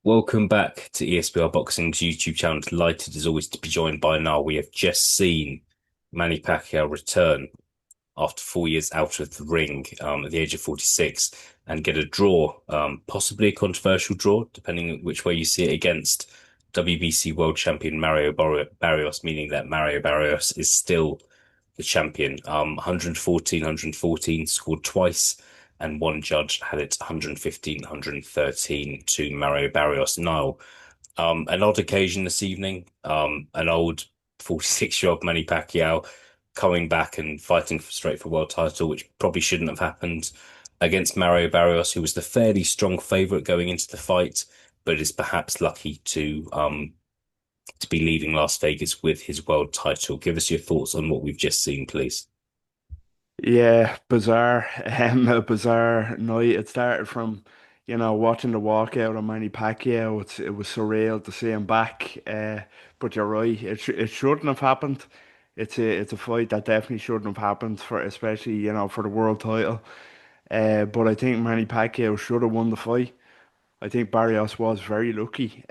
Welcome back to ESBR Boxing's YouTube channel. Delighted as always to be joined by Niall. We have just seen Manny Pacquiao return after 4 years out of the ring at the age of 46 and get a draw, possibly a controversial draw, depending on which way you see it, against WBC world champion Barrios, meaning that Mario Barrios is still the champion. 114, scored twice, and one judge had it 115, 113 to Mario Barrios. Niall, an odd occasion this evening. An old 46-year-old Manny Pacquiao coming back and fighting straight for world title, which probably shouldn't have happened against Mario Barrios, who was the fairly strong favorite going into the fight, but is perhaps lucky to be leaving Las Vegas with his world title. Give us your thoughts on what we've just seen, please. Yeah, bizarre. A bizarre night. It started from, watching the walkout of Manny Pacquiao. It was surreal to see him back. But you're right. It shouldn't have happened. It's a fight that definitely shouldn't have happened for especially for the world title. But I think Manny Pacquiao should have won the fight. I think Barrios was very lucky.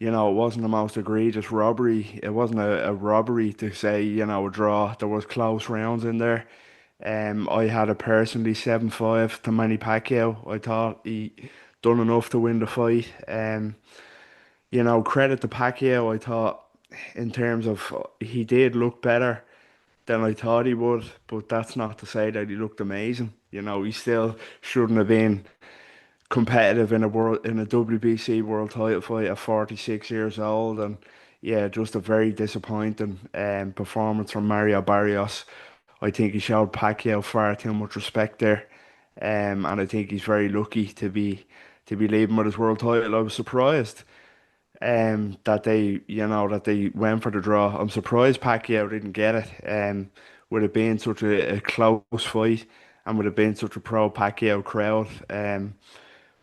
It wasn't the most egregious robbery. It wasn't a robbery to say, a draw. There was close rounds in there. I had it personally 7-5 to Manny Pacquiao. I thought he done enough to win the fight. Credit to Pacquiao. I thought in terms of he did look better than I thought he would, but that's not to say that he looked amazing. He still shouldn't have been competitive in a WBC world title fight at 46 years old, and yeah, just a very disappointing performance from Mario Barrios. I think he showed Pacquiao far too much respect there, and I think he's very lucky to be leaving with his world title. I was surprised that they went for the draw. I'm surprised Pacquiao didn't get it. With it being such a close fight and with it being such a pro Pacquiao crowd.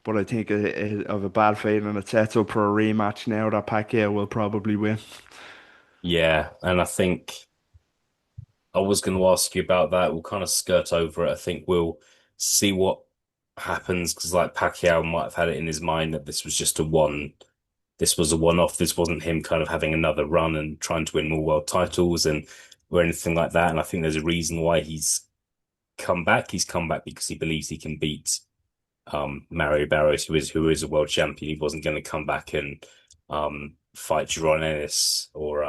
But I think of a bad feeling it sets up for a rematch now that Pacquiao will probably win. Yeah, and I think I was going to ask you about that. We'll kind of skirt over it. I think we'll see what happens because, like, Pacquiao might have had it in his mind that this was a one-off. This wasn't him kind of having another run and trying to win more world titles and or anything like that. And I think there's a reason why he's come back. He's come back because he believes he can beat Mario Barrios, who is a world champion. He wasn't going to come back and fight Jerron Ennis or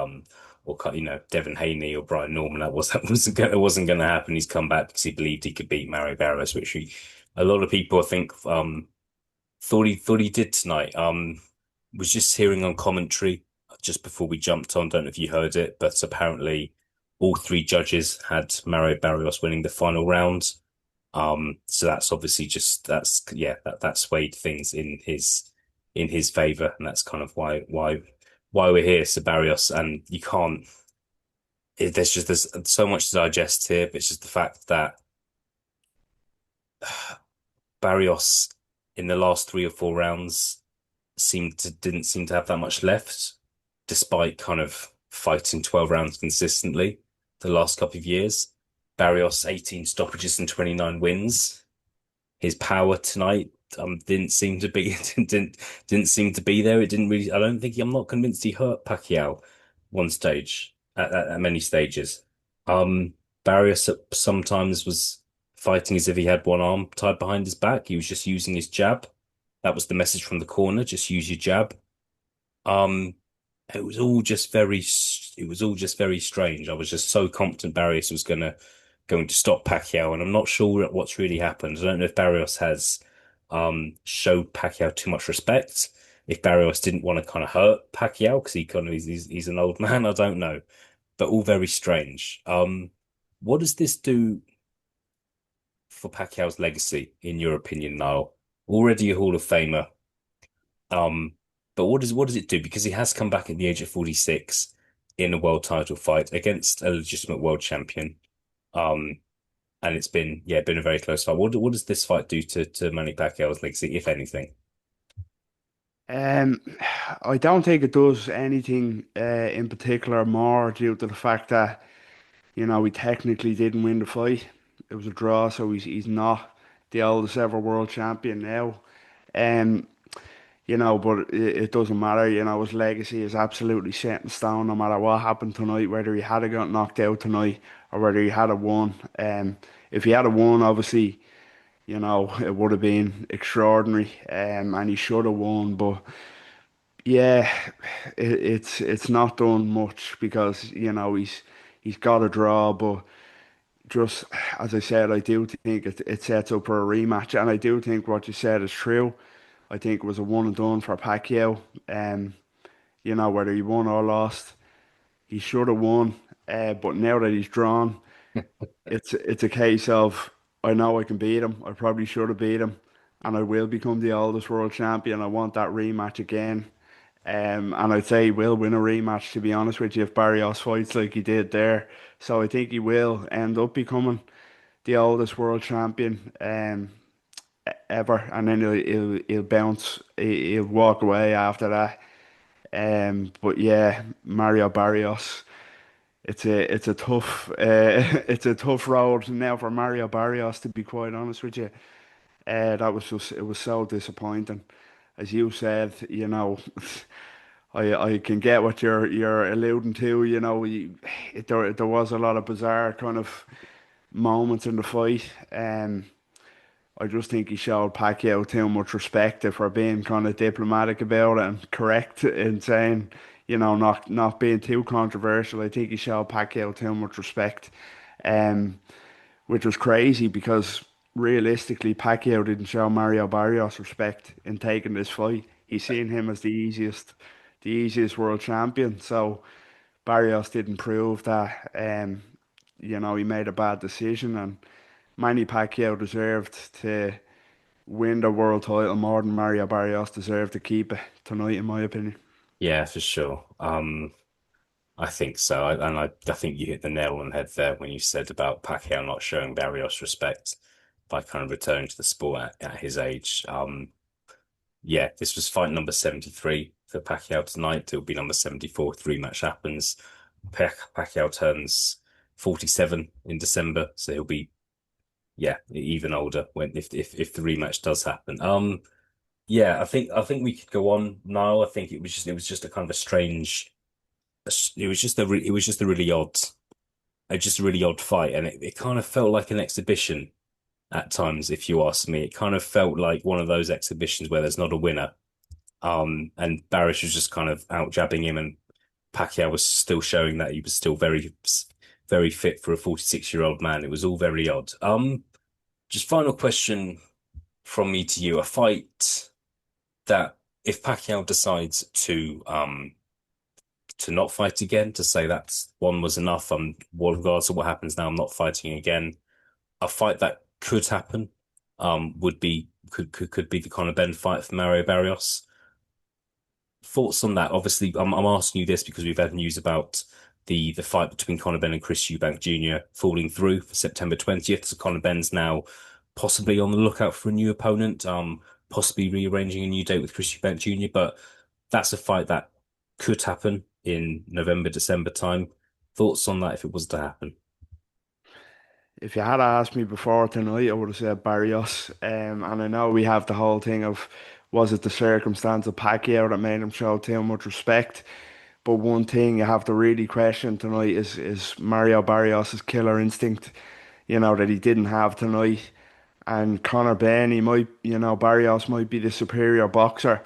Devin Haney or Brian Norman. That wasn't going to happen. He's come back because he believed he could beat Mario Barrios, which a lot of people I think thought he did tonight. Was just hearing on commentary just before we jumped on. Don't know if you heard it, but apparently all three judges had Mario Barrios winning the final round. So that's obviously just that's yeah that swayed things in his favor, and that's kind of why we're here, Barrios. And you can't. There's so much to digest here, but it's just the fact that Barrios in the last 3 or 4 rounds didn't seem to have that much left, despite kind of fighting 12 rounds consistently the last couple of years. Barrios 18 stoppages and 29 wins. His power tonight didn't seem to be didn't seem to be there. It didn't really. I don't think I'm not convinced he hurt Pacquiao one stage at many stages. Um, Barrios sometimes was fighting as if he had one arm tied behind his back. He was just using his jab. That was the message from the corner. Just use your jab. Um, it was all just very strange. I was just so confident Barrios was going to stop Pacquiao, and I'm not sure what's really happened. I don't know if Barrios has showed Pacquiao too much respect. If Barrios didn't want to kind of hurt Pacquiao because he kind of he's an old man, I don't know. But all very strange. What does this do for Pacquiao's legacy, in your opinion, Niall? Already a Hall of Famer. Um, but what does it do? Because he has come back at the age of 46 in a world title fight against a legitimate world champion. Um, and it's been a very close fight. What does this fight do to Manny Pacquiao's legacy, if anything? Um, I don't think it does anything in particular more due to the fact that he technically didn't win the fight. It was a draw, so he's not the oldest ever world champion now. Um, but it doesn't matter. His legacy is absolutely set in stone no matter what happened tonight, whether he had got knocked out tonight or whether he had a won. If he had a won, obviously, it would have been extraordinary, and he should have won. But yeah, it's not done much because he's got a draw, but just as I said, I do think it sets up for a rematch, and I do think what you said is true. I think it was a one and done for Pacquiao. Um, whether he won or lost, he should have won. But now that he's drawn, it's a case of I know I can beat him. I probably should have beat him, and I will become the oldest world champion. I want that rematch again. And I'd say he will win a rematch, to be honest with you, if Barrios fights like he did there. So I think he will end up becoming the oldest world champion ever, and then he'll bounce, he'll walk away after that. But yeah, Mario Barrios, it's a tough it's a tough road now for Mario Barrios, to be quite honest with you. That was just it was so disappointing. As you said, I can get what you're alluding to. There was a lot of bizarre kind of moments in the fight. I just think he showed Pacquiao too much respect if we're being kind of diplomatic about it and correct in saying, not being too controversial. I think he showed Pacquiao too much respect, um, which was crazy because realistically, Pacquiao didn't show Mario Barrios respect in taking this fight. He's seen him as the easiest world champion. So Barrios didn't prove that. He made a bad decision, and Manny Pacquiao deserved to win the world title more than Mario Barrios deserved to keep it tonight, in my opinion. Yeah, for sure. I think so. I think you hit the nail on the head there when you said about Pacquiao not showing Barrios respect by kind of returning to the sport at his age. Yeah, this was fight number 73 for Pacquiao tonight. It'll be number 74 if the rematch happens. Pacquiao turns 47 in December, so he'll be, yeah, even older when if the rematch does happen. Yeah, I think we could go on now. I think it was just a kind of a strange it was just a really odd fight, and it kind of felt like an exhibition at times, if you ask me. It kind of felt like one of those exhibitions where there's not a winner. And Barrios was just kind of out jabbing him, and Pacquiao was still showing that he was still very fit for a 46-year-old man. It was all very odd. Just final question from me to you. A fight that if Pacquiao decides to not fight again, to say that's one was enough, well, regardless of what happens now, I'm not fighting again. A fight that could happen, would be could be the Conor Ben fight for Mario Barrios. Thoughts on that? Obviously, I'm asking you this because we've had news about the fight between Conor Ben and Chris Eubank Jr. falling through for September 20th. So Conor Ben's now possibly on the lookout for a new opponent, possibly rearranging a new date with Chris Eubank Jr. But that's a fight that could happen in November, December time. Thoughts on that if it was to happen? If you had asked me before tonight, I would have said Barrios. And I know we have the whole thing of was it the circumstance of Pacquiao that made him show too much respect? But one thing you have to really question tonight is Mario Barrios' killer instinct, that he didn't have tonight. And Conor Ben, Barrios might be the superior boxer,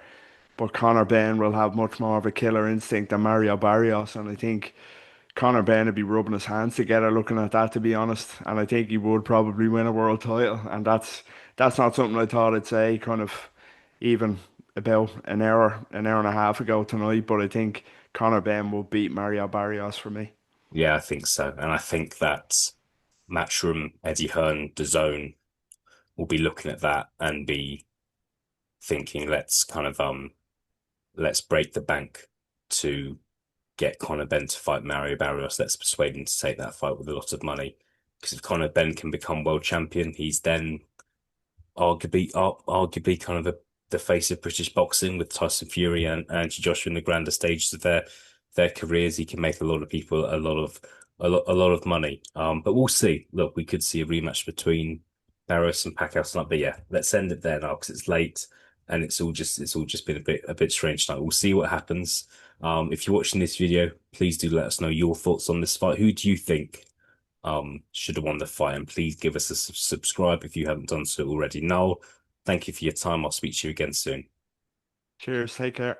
but Conor Ben will have much more of a killer instinct than Mario Barrios. And I think Conor Ben would be rubbing his hands together looking at that, to be honest. And I think he would probably win a world title. And that's not something I thought I'd say kind of even about an hour and a half ago tonight. But I think Conor Ben will beat Mario Barrios for me. Yeah, I think so. And I think that Matchroom, Eddie Hearn, DAZN will be looking at that and be thinking, let's break the bank to get Conor Ben to fight Mario Barrios. Let's persuade him to take that fight with a lot of money. Because if Conor Ben can become world champion, he's then arguably kind of the face of British boxing with Tyson Fury and Anthony Joshua in the grander stages of their careers. He can make a lot of people a lot of money. But we'll see. Look, we could see a rematch between Barrios and Pacquiao tonight. But yeah, let's end it there now because it's late and it's all just been a bit strange tonight. We'll see what happens. If you're watching this video, please do let us know your thoughts on this fight. Who do you think should have won the fight? And please give us a subscribe if you haven't done so already. Noel, thank you for your time. I'll speak to you again soon. Cheers, take care.